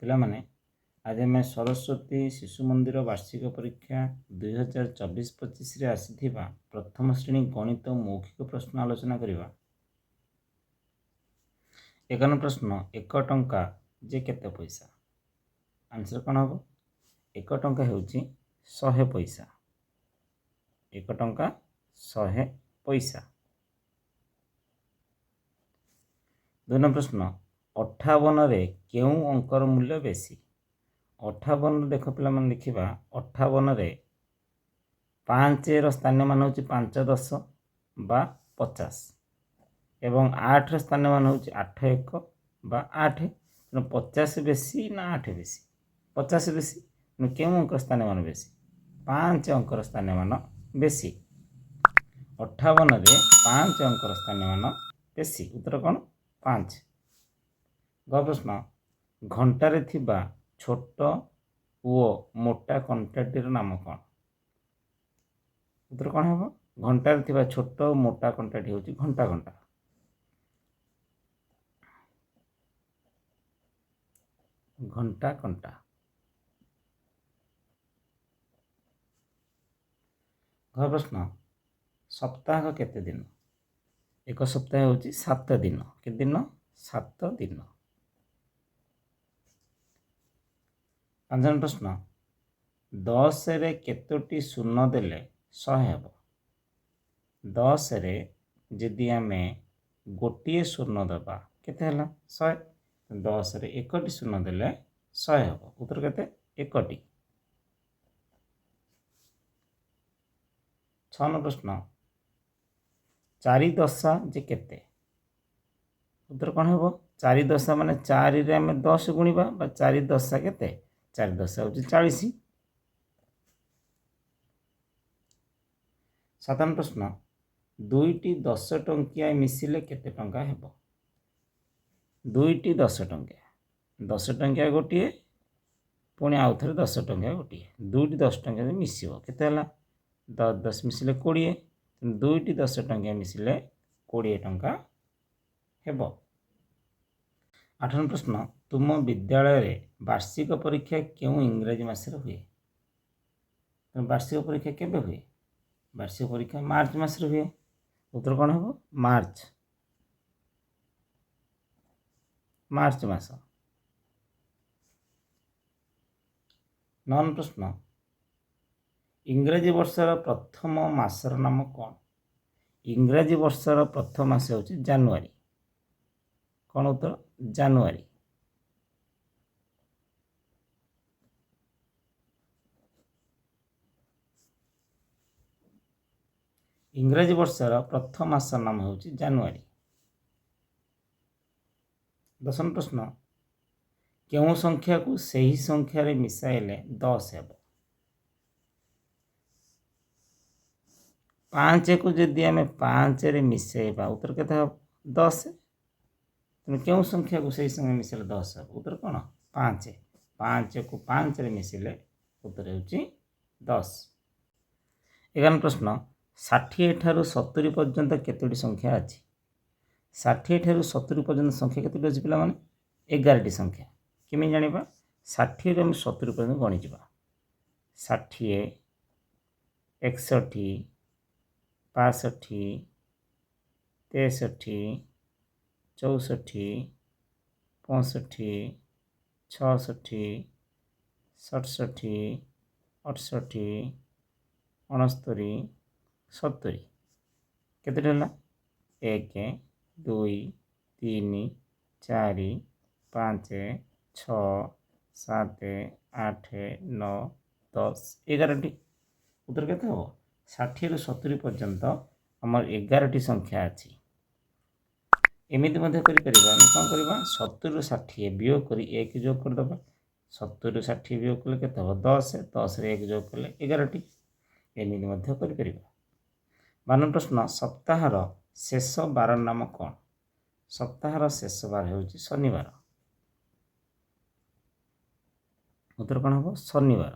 ପିଲାମାନେ ଆଜି ଆମେ ସରସ୍ୱତୀ ଶିଶୁ ମନ୍ଦିର ବାର୍ଷିକ ପରୀକ୍ଷା 2024-25ରେ ଆସିଥିବା ପ୍ରଥମ ଶ୍ରେଣୀ ଗଣିତ ମୌଖିକ ପ୍ରଶ୍ନ ଆଲୋଚନା କରିବା। 51 ପ୍ରଶ୍ନ, 1 ଟଙ୍କା ଯେ କେତେ ପଇସା? ଆନ୍ସର କ'ଣ ହେବ? 1 ଟଙ୍କା ହେଉଛି 100 ପଇସା। 1 ଟଙ୍କା 100 ପଇସା। 2 ପ୍ରଶ୍ନ, 58ରେ କେଉଁ ଅଙ୍କର ମୂଲ୍ୟ ବେଶୀ? 58 ଦେଖ ପିଲାମାନେ ଦେଖିବା, 58ରେ 5ର ସ୍ଥାନୀୟ ମାନ ହେଉଛି 5 10 ବା 50 ଏବଂ 8ର ସ୍ଥାନୀୟ ମାନ ହେଉଛି 8 1 ବା 8। ତେଣୁ 50 ବେଶୀ ନା 8 ବେଶୀ? 50 ବେଶୀ। ତେଣୁ କେଉଁ ଅଙ୍କର ସ୍ଥାନୀୟ ମାନ ବେଶୀ? 5 ଅଙ୍କର ସ୍ଥାନୀୟ ମାନ ବେଶୀ। 58ରେ 5 ଅଙ୍କର ସ୍ଥାନୀୟ ମାନ ବେଶୀ। ଉତ୍ତର କ'ଣ? 5। ଗ ପ୍ରଶ୍ନ, ଘଣ୍ଟାରେ ଥିବା ଛୋଟ ଓ ମୋଟା କଣ୍ଟାଟିର ନାମ କ'ଣ? ଉତ୍ତର କ'ଣ ହେବ? ଘଣ୍ଟାରେ ଥିବା ଛୋଟ ଓ ମୋଟା କଣ୍ଟାଟି ହେଉଛି ଘଣ୍ଟା ଘଣ୍ଟା। ଘଣ୍ଟା କଣ୍ଟା। ଘ ପ୍ରଶ୍ନ, ସପ୍ତାହ କେତେ ଦିନ? ଏକ ସପ୍ତାହ ହେଉଛି 7 ଦିନ। କେତେ ଦିନ? 7 ଦିନ। 5 ପ୍ରଶ୍ନ, 10ରେ କେତୋଟି ଶୂନ ଦେଲେ 100 ହେବ? 10ରେ ଯଦି ଆମେ ଗୋଟିଏ ଶୂନ ଦେବା କେତେ ହେଲା? 100। 10ରେ 1ଟି ଶୂନ ଦେଲେ 100 ହେବ। ଉତ୍ତର କେତେ? 1ଟି। 6 ପ୍ରଶ୍ନ, 4 ଦଶା ଯେ କେତେ? ଉତ୍ତର କ'ଣ ହେବ? 4 ଦଶା ମାନେ 4ରେ ଆମେ 10 ଗୁଣିବା ବା 4 ଦଶା କେତେ? 4 ଦଶା ହେଉଛି 40। 7 ପ୍ରଶ୍ନ, 2ଟି 10 ଟଙ୍କିଆ ମିଶିଲେ କେତେ ଟଙ୍କା ହେବ? 2ଟି 10 ଟଙ୍କିଆ। 10 ଟଙ୍କିଆ ଗୋଟିଏ, ପୁଣି ଆଉ ଥରେ 10 ଟଙ୍କିଆ ଗୋଟିଏ। 2ଟି 10 ଟଙ୍କିଆ ମିଶିବ କେତେ ହେଲା? 10 10 ମିଶିଲେ 20। 2ଟି 10 ଟଙ୍କିଆ ମିଶିଲେ 20 ଟଙ୍କା ହେବ। 8 ପ୍ରଶ୍ନ, ତୁମ ବିଦ୍ୟାଳୟରେ ବାର୍ଷିକ ପରୀକ୍ଷା କେଉଁ ଇଂରାଜୀ ମାସରେ ହୁଏ? ବାର୍ଷିକ ପରୀକ୍ଷା କେବେ ହୁଏ? ବାର୍ଷିକ ପରୀକ୍ଷା ମାର୍ଚ୍ଚ ମାସରେ ହୁଏ। ଉତ୍ତର କ'ଣ ହେବ? ମାର୍ଚ୍ଚ। ମାର୍ଚ୍ଚ ମାସ। 9 ପ୍ରଶ୍ନ, ଇଂରାଜୀ ବର୍ଷର ପ୍ରଥମ ମାସର ନାମ କ'ଣ? ଇଂରାଜୀ ବର୍ଷର ପ୍ରଥମ ମାସ ହେଉଛି ଜାନୁଆରୀ। କ'ଣ ଉତ୍ତର? ଜାନୁଆରୀ। ଇଂରାଜୀ ବର୍ଷର ପ୍ରଥମ ମାସର ନାମ ହେଉଛି ଜାନୁଆରୀ। 10 ପ୍ରଶ୍ନ, କେଉଁ ସଂଖ୍ୟାକୁ ସେହି ସଂଖ୍ୟାରେ ମିଶାଇଲେ 10 ହେବ? 5କୁ ଯଦି ଆମେ 5ରେ ମିଶାଇବା ଉତ୍ତର କେତେ ହେବ? 10। ତେଣୁ କେଉଁ ସଂଖ୍ୟାକୁ ସେହି ସଂଖ୍ୟା ମିଶାଇଲେ 10 ହେବ? ଉତ୍ତର କ'ଣ? 5। 5କୁ 5ରେ ମିଶାଇଲେ ଉତ୍ତର ହେଉଛି 10। 11 ପ୍ରଶ୍ନ, 60 ଠାରୁ 70 ପର୍ଯ୍ୟନ୍ତ କେତୋଟି ସଂଖ୍ୟା ଅଛି? 60 ଠାରୁ 70 ପର୍ଯ୍ୟନ୍ତ ସଂଖ୍ୟା କେତୋଟି ଅଛି ପିଲାମାନେ? 11ଟି ସଂଖ୍ୟା। କେମିତି ଜାଣିବା? 60ରୁ ଆମେ 70 ପର୍ଯ୍ୟନ୍ତ ଗଣିଯିବା। 60, 61, 62, 63, 64, 65, 66, 67, 68, 69, 70। କେତେଟା ହେଲା? 1 2 3 4 5 6 7 8 9 10 11ଟି। ଉତ୍ତର କେତେ ହେବ? 60ରୁ 70 ପର୍ଯ୍ୟନ୍ତ ଆମର 11ଟି ସଂଖ୍ୟା ଅଛି। ଏମିତି ମଧ୍ୟ କରିପାରିବା। ଆମେ କ'ଣ କରିବା? 70ରୁ 60 ବିয়োଗ କରି 1 ଯୋଗ କରିଦେବା। 70ରୁ 60 ବିয়োଗ କଲେ କେତେ ହେବ? 10। 10ରେ 1 ଯୋଗ କଲେ 11ଟି। ଏମିତି ମଧ୍ୟ କରିପାରିବା। 52 ପ୍ରଶ୍ନ, ସପ୍ତାହର ଶେଷ ବାର ନାମ କ'ଣ? ସପ୍ତାହର ଶେଷ ବାର ହେଉଛି ଶନିବାର। ଉତ୍ତର କ'ଣ ହେବ? ଶନିବାର।